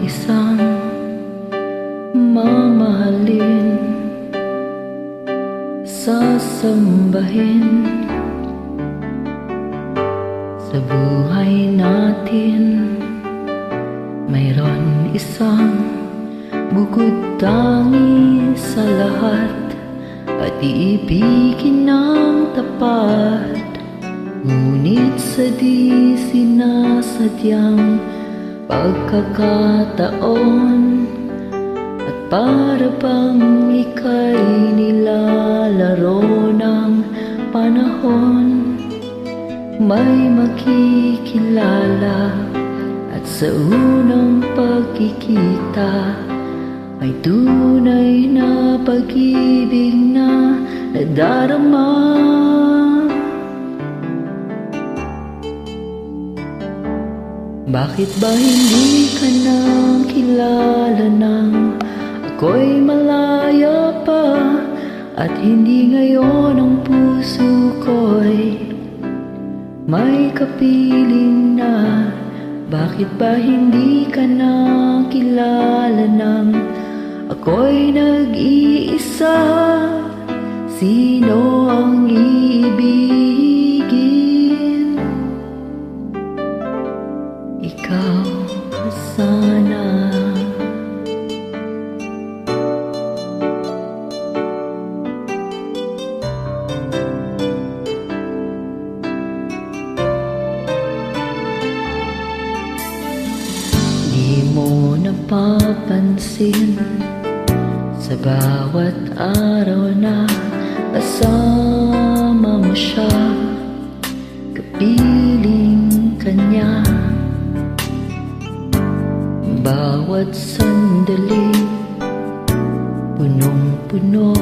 isang mamahalin, sasambahin sa buhay natin. Mayroon isang bukod tangi sa lahat, at iibigin ng tapat. Ngunit sa di sinasadyang pagkakataon, at para bang ika'y nilalaro ng panahon, may makikilala, at sa unang pagkikita may tunay na pag-ibig na nadarama. Bakit ba hindi ka na kilala nang ako'y malaya pa, at hindi ngayon ang puso ko'y may kapiling na? Bakit ba hindi ka na kilala nang ako'y nag-iisa? Sino ang iibigin? Ikaw sana. Di mo napapansin sa bawat araw na kasama mo siya, kapiling kanya. Bawat sandali punong-puno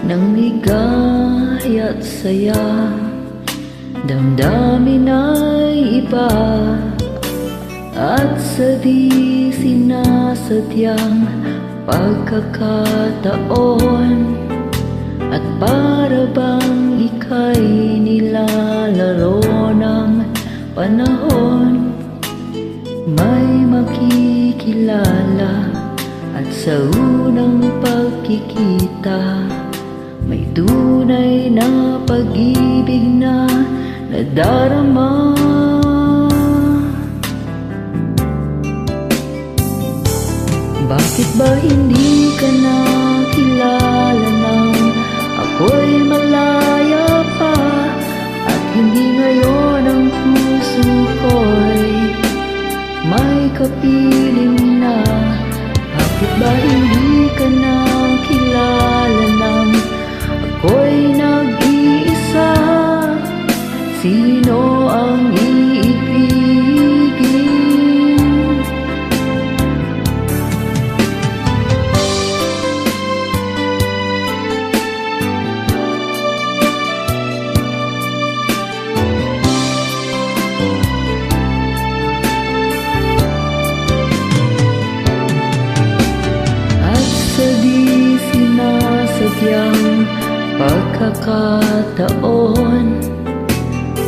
ng ligaya at saya, damdamin ay iba, at sa di sinasadyang pagkakataon, at para bang ika'y nilalaro ng panahon, may makikilala, at sa unang pagkikita may tunay na pag-ibig na nadarama. Bakit ba hindi ka na kilala nang ako'y malaya pa, at hindi ngayon ang puso ko'y may kapiling na? Bakit ba hindi ka na kilala nang ako'y nag-iisa? Sino ang iibigin? Sinasadyang pagkakataon,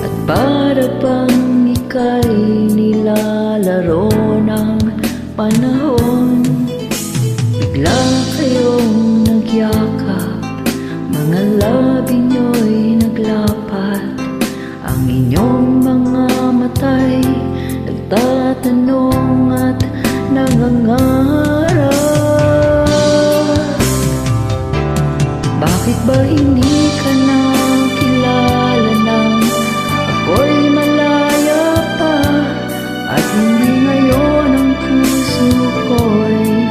at para bang ika'y nilalaro ng panahon, bigla kayong nagyakap, mga labi nyo'y naglapat, ang inyong mga mata'y nagtatanong at nangangarap. Bakit ba hindi ka na kilala nang ako'y malaya pa, at hindi ngayon ang puso ko'y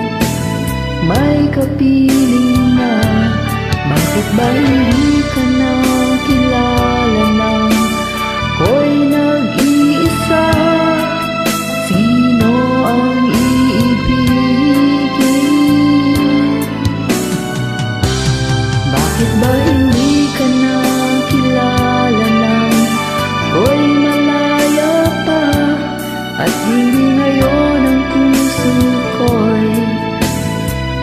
may kapiling na? Bakit ba hindi ka na kilala nang ako'y nag-iisa? Sino ang iibigin? Bakit ba hindi ka na kilala nang ako'y malaya pa, at hindi ngayon ang puso ko'y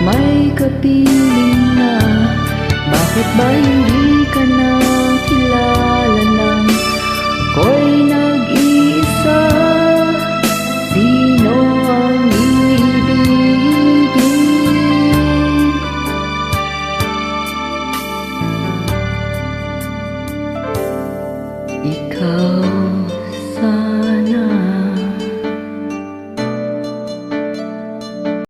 may kapiling na? Bakit ba hindi ka na kilala na